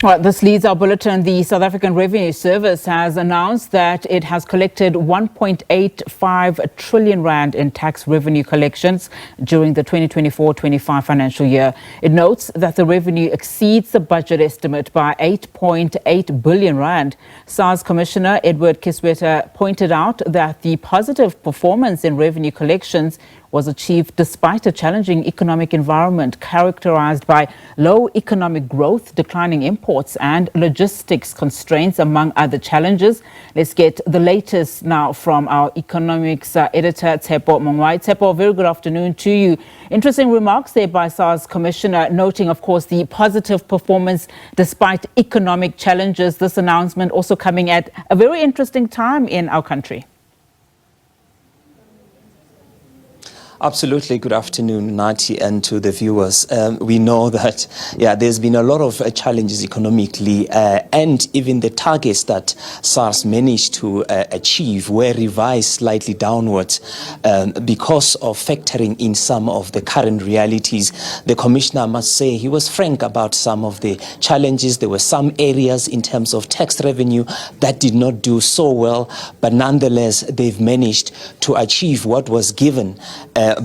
Well, this leads our bulletin. The South African Revenue Service has announced that it has collected 1.85 trillion rand in tax revenue collections during the 2024-25 financial year. It notes that the revenue exceeds the budget estimate by 8.8 billion rand. SARS Commissioner Edward Kieswetter pointed out that the positive performance in revenue collections was achieved despite a challenging economic environment characterized by low economic growth, declining imports and logistics constraints, among other challenges. Let's get the latest now from our economics editor, Tshepo Mongwai. Tshepo, very good afternoon to you. Interesting remarks there by SARS Commissioner, noting, of course, the positive performance despite economic challenges. This announcement also coming at a very interesting time in our country. Absolutely. Good afternoon, Nati, and to the viewers. We know that, there's been a lot of challenges economically, and even the targets that SARS managed to achieve were revised slightly downwards because of factoring in some of the current realities. The Commissioner, I must say, he was frank about some of the challenges. There were some areas in terms of tax revenue that did not do so well, but nonetheless, they've managed to achieve what was given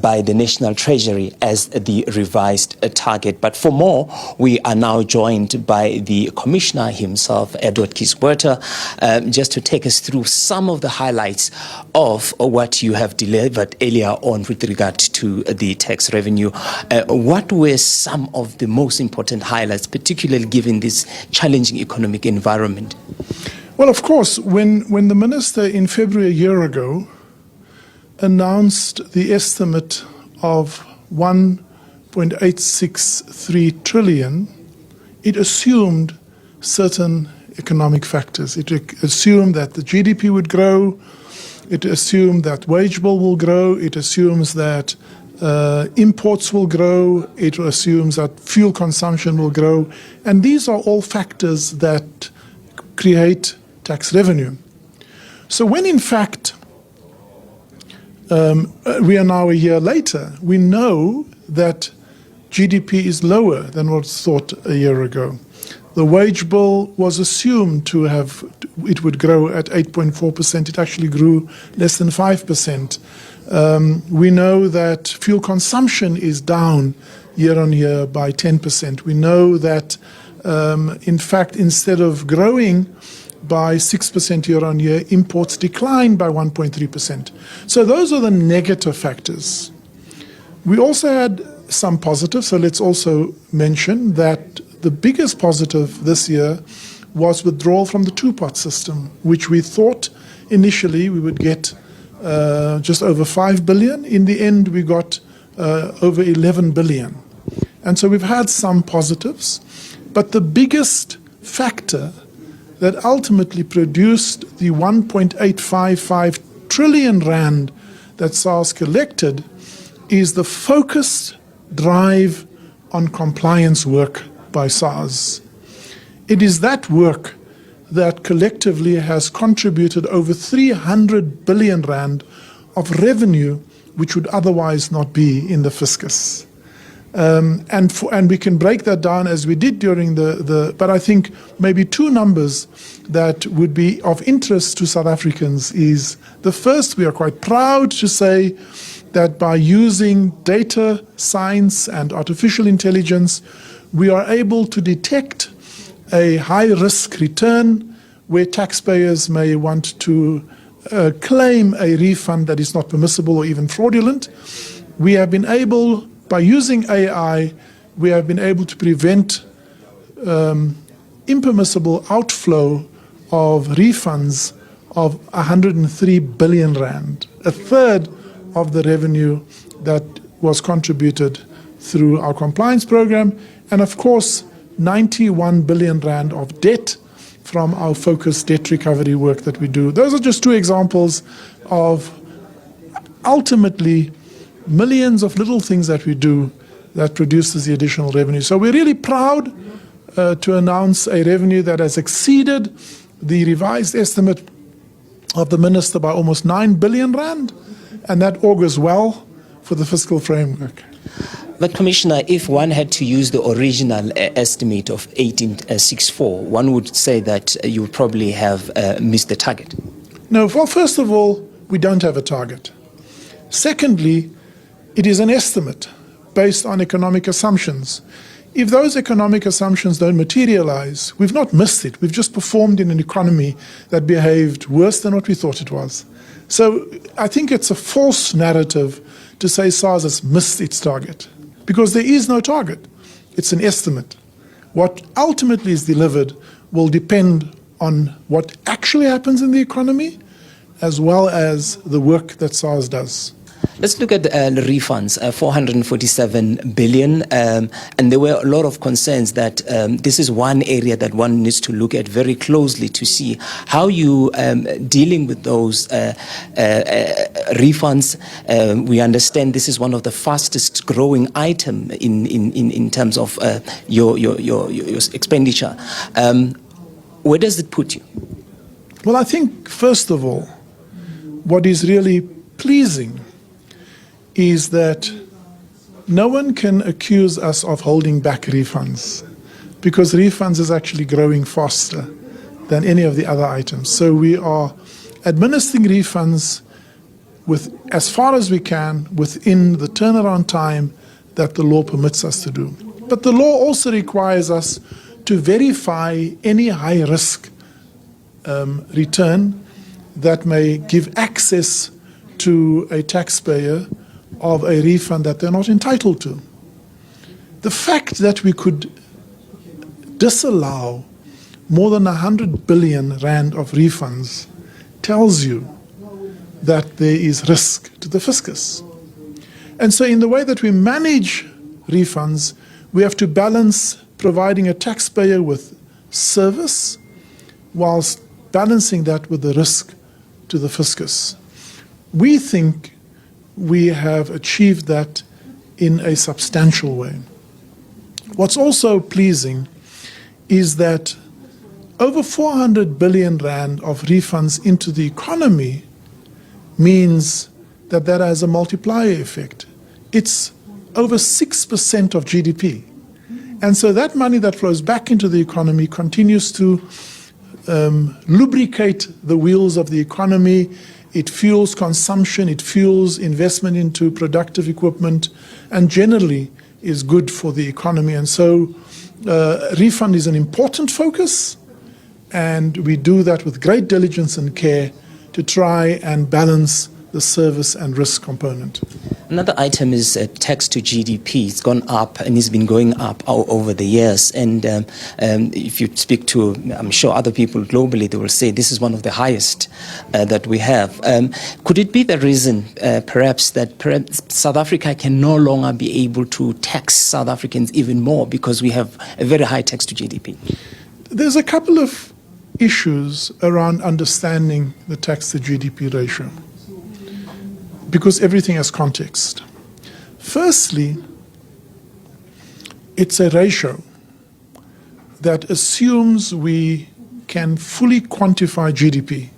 by the National Treasury as the revised target. But for more, we are now joined by the Commissioner himself, Edward Kieswetter, just to take us through some of the highlights of what you have delivered earlier on with regard to the tax revenue. What were some of the most important highlights, particularly given this challenging economic environment? Well, of course, when the Minister in February a year ago announced the estimate of 1.863 trillion, it assumed certain economic factors. It assumed that the GDP would grow, it assumed that wage bill will grow, it assumes that imports will grow, it assumes that fuel consumption will grow, and these are all factors that create tax revenue. So when in fact we are now a year later, we know that GDP is lower than what was thought a year ago. The wage bill was assumed to it would grow at 8.4%. It actually grew less than 5%. We know that fuel consumption is down year on year by 10%. We know that, in fact, instead of growing by 6% year on year, imports declined by 1.3%. So those are the negative factors. We also had some positives, so let's also mention that the biggest positive this year was withdrawal from the two-pot system, which we thought initially we would get just over 5 billion. In the end, we got over 11 billion. And so we've had some positives, but the biggest factor that ultimately produced the 1.855 trillion rand that SARS collected is the focused drive on compliance work by SARS. It is that work that collectively has contributed over 300 billion rand of revenue which would otherwise not be in the fiscus. And we can break that down as we did during but I think maybe two numbers that would be of interest to South Africans is the first. We are quite proud to say that by using data science and artificial intelligence, we are able to detect a high risk return where taxpayers may want to claim a refund that is not permissible or even fraudulent. We have been able, by using AI, we have been able to prevent impermissible outflow of refunds of 103 billion rand, a third of the revenue that was contributed through our compliance program, and of course 91 billion rand of debt from our focused debt recovery work that we do. Those are just two examples of ultimately millions of little things that we do that produces the additional revenue. So we're really proud to announce a revenue that has exceeded the revised estimate of the Minister by almost 9 billion rand, and that augurs well for the fiscal framework. But Commissioner, if one had to use the original estimate of 1864, one would say that you would probably have missed the target. No, well, first of all, we don't have a target. Secondly, it is an estimate based on economic assumptions. If those economic assumptions don't materialize, we've not missed it. We've just performed in an economy that behaved worse than what we thought it was. So I think it's a false narrative to say SARS has missed its target, because there is no target. It's an estimate. What ultimately is delivered will depend on what actually happens in the economy, as well as the work that SARS does. Let's look at the refunds, 447 billion, and there were a lot of concerns that this is one area that one needs to look at very closely to see how you dealing with those refunds. We understand this is one of the fastest growing item in terms of your expenditure. Where does it put you? Well, I think, first of all, what is really pleasing is that no one can accuse us of holding back refunds, because refunds is actually growing faster than any of the other items. So we are administering refunds with, as far as we can, within the turnaround time that the law permits us to do. But the law also requires us to verify any high-risk return that may give access to a taxpayer of a refund that they're not entitled to. The fact that we could disallow more than 100 billion rand of refunds tells you that there is risk to the fiscus. And so in the way that we manage refunds, we have to balance providing a taxpayer with service whilst balancing that with the risk to the fiscus. We think we have achieved that in a substantial way. What's also pleasing is that over 400 billion rand of refunds into the economy means that that has a multiplier effect. It's over 6% of GDP. And so that money that flows back into the economy continues to lubricate the wheels of the economy. It fuels consumption, it fuels investment into productive equipment, and generally is good for the economy. And so refund is an important focus, and we do that with great diligence and care to try and balance the service and risk component. Another item is tax-to-GDP. It's gone up and it's been going up over the years. And if you speak to, I'm sure, other people globally, they will say this is one of the highest that we have. Could it be the reason, perhaps South Africa can no longer be able to tax South Africans even more because we have a very high tax-to-GDP? There's a couple of issues around understanding the tax-to-GDP ratio, because everything has context. Firstly, it's a ratio that assumes we can fully quantify GDP.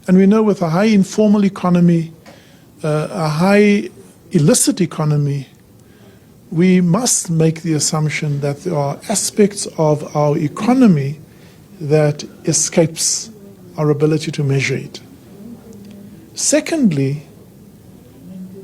And we know with a high informal economy, a high illicit economy, we must make the assumption that there are aspects of our economy that escapes our ability to measure it. Secondly,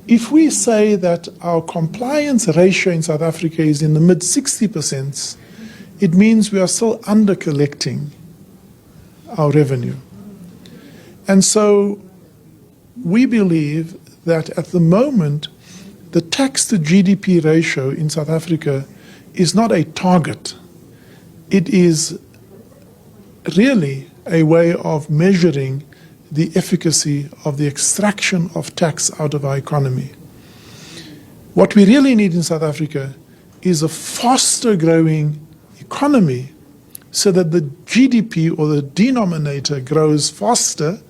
if we say that our compliance ratio in South Africa is in the mid-60%, it means we are still under-collecting our revenue. And so we believe that at the moment, the tax-to-GDP ratio in South Africa is not a target. It is really a way of measuring the efficacy of the extraction of tax out of our economy. What we really need in South Africa is a faster growing economy so that the GDP or the denominator grows faster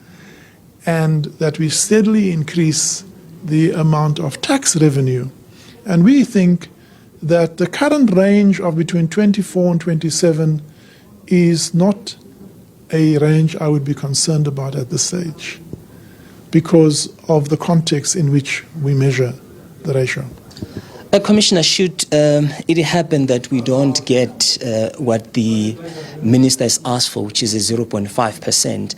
and that we steadily increase the amount of tax revenue. And we think that the current range of between 24 and 27 is not a range I would be concerned about at this stage because of the context in which we measure the ratio. Commissioner, should it happen that we don't get what the minister has asked for, which is a 0.5%,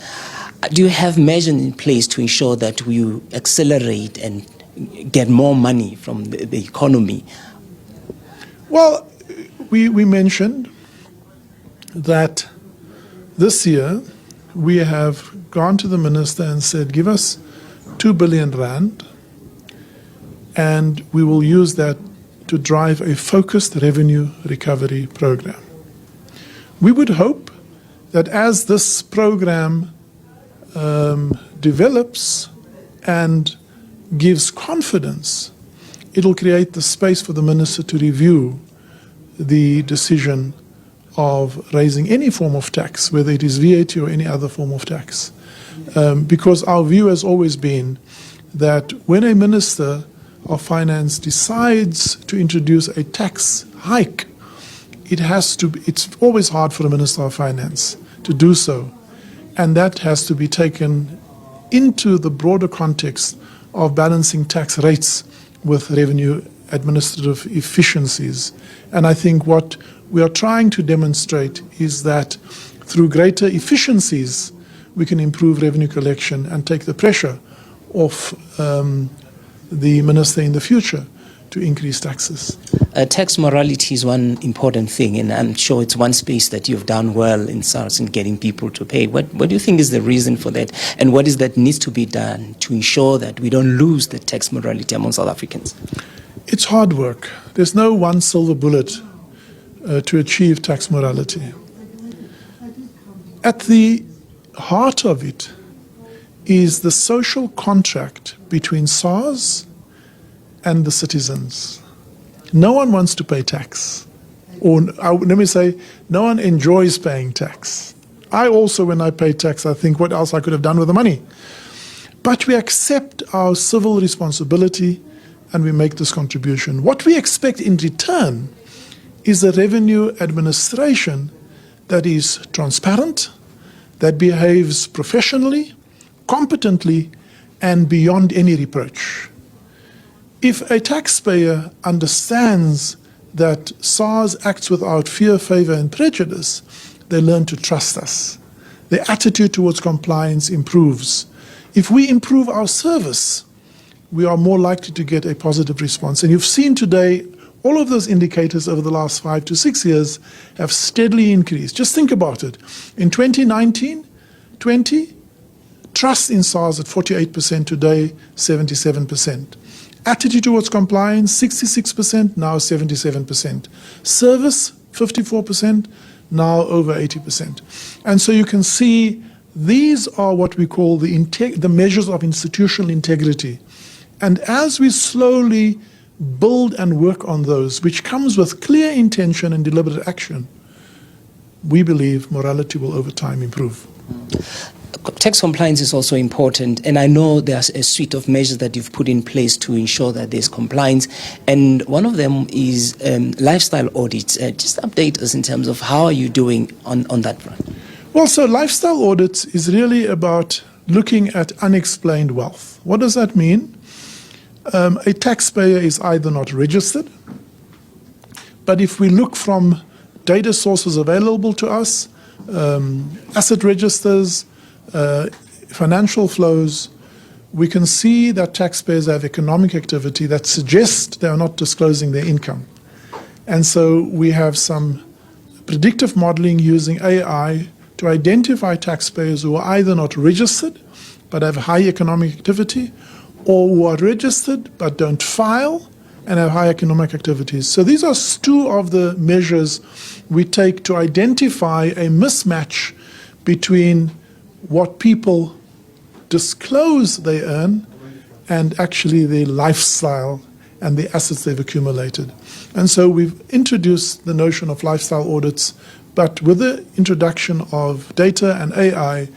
do you have measures in place to ensure that we accelerate and get more money from the economy? Well, we mentioned that this year we have gone to the minister and said, give us 2 billion rand, and we will use that to drive a focused revenue recovery program. We would hope that as this program develops and gives confidence, it will create the space for the minister to review the decision of raising any form of tax, whether it is VAT or any other form of tax. Because our view has always been that when a minister of finance decides to introduce a tax hike, it's always hard for a minister of finance to do so. And that has to be taken into the broader context of balancing tax rates with revenue administrative efficiencies. And I think what we are trying to demonstrate is that through greater efficiencies, we can improve revenue collection and take the pressure off the minister in the future to increase taxes. Tax morality is one important thing, and I'm sure it's one space that you've done well in SARS in getting people to pay. What do you think is the reason for that, and what is that needs to be done to ensure that we don't lose the tax morality among South Africans? It's hard work. There's no one silver bullet to achieve tax morality. At the heart of it is the social contract between SARS and the citizens. No one wants to pay tax. Or let me say, no one enjoys paying tax. I also, when I pay tax, I think what else I could have done with the money. But we accept our civil responsibility and we make this contribution. What we expect in return is a revenue administration that is transparent, that behaves professionally, competently, and beyond any reproach. If a taxpayer understands that SARS acts without fear, favor, and prejudice, they learn to trust us. Their attitude towards compliance improves. If we improve our service, we are more likely to get a positive response. And you've seen today all of those indicators over the last 5 to 6 years have steadily increased. Just think about it. In 2019-20, trust in SARS at 48%, today 77%. Attitude towards compliance, 66%, now 77%. Service, 54%, now over 80%. And so you can see these are what we call the measures of institutional integrity. And as we slowly build and work on those, which comes with clear intention and deliberate action, we believe morality will over time improve. Tax compliance is also important, and I know there's a suite of measures that you've put in place to ensure that there's compliance, and one of them is lifestyle audits. Just update us in terms of how are you doing on that front? Well, so lifestyle audits is really about looking at unexplained wealth. What does that mean? A taxpayer is either not registered, but if we look from data sources available to us, asset registers, financial flows, we can see that taxpayers have economic activity that suggests they are not disclosing their income. And so we have some predictive modeling using AI to identify taxpayers who are either not registered but have high economic activity, or who are registered but don't file and have high economic activities. So these are two of the measures we take to identify a mismatch between what people disclose they earn and actually their lifestyle and the assets they've accumulated. And so we've introduced the notion of lifestyle audits, but with the introduction of data and AI,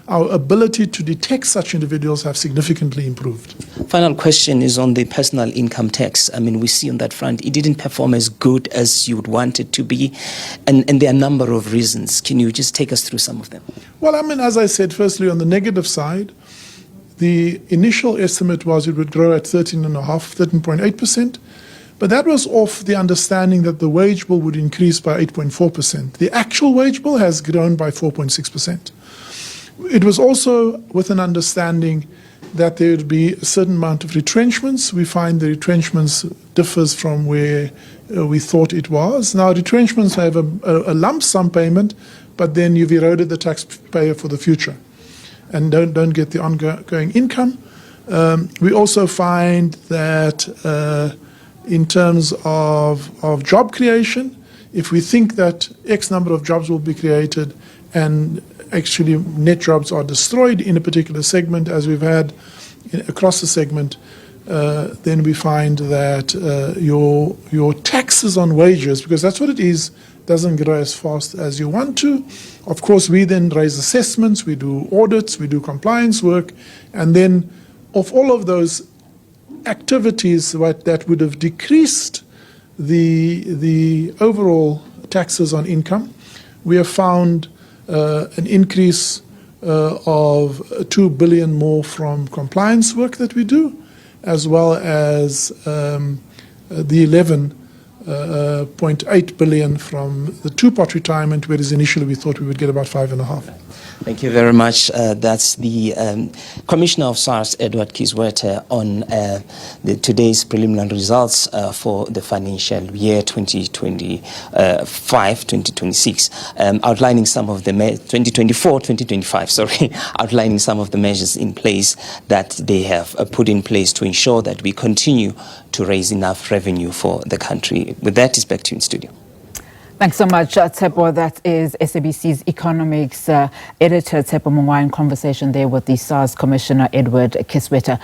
our ability to detect such individuals have significantly improved. Final question is on the personal income tax. I mean, we see on that front, it didn't perform as good as you would want it to be, and there are a number of reasons. Can you just take us through some of them? Well, I mean, as I said, firstly, on the negative side, the initial estimate was it would grow at 13.8%, But that was off the understanding that the wage bill would increase by 8.4%. The actual wage bill has grown by 4.6%. It was also with an understanding that there would be a certain amount of retrenchments. We find the retrenchments differs from where we thought it was. Now, retrenchments have a lump sum payment, but then you've eroded the taxpayer for the future and don't get the ongoing income. We also find that in terms of job creation, if we think that X number of jobs will be created and actually net jobs are destroyed in a particular segment, as we've had across the segment, then we find that your taxes on wages, because that's what it is, doesn't grow as fast as you want to. Of course, we then raise assessments, we do audits, we do compliance work, and then of all of those activities that would have decreased the overall taxes on income, we have found an increase of 2 billion more from compliance work that we do, as well as the 11.8 billion from the two-part retirement, whereas initially we thought we would get about 5.5. Thank you very much. That's the Commissioner of SARS, Edward Kieswetter, on today's preliminary results for the financial year 2025-2026, outlining some of the 2024-2025, sorry, outlining some of the measures in place that they have put in place to ensure that we continue to raise enough revenue for the country. With that, it's back to you in studio. Thanks so much, Tsepo. That is SABC's economics editor, Tsepo Mongwa, in conversation there with the SARS Commissioner Edward Kieswetter.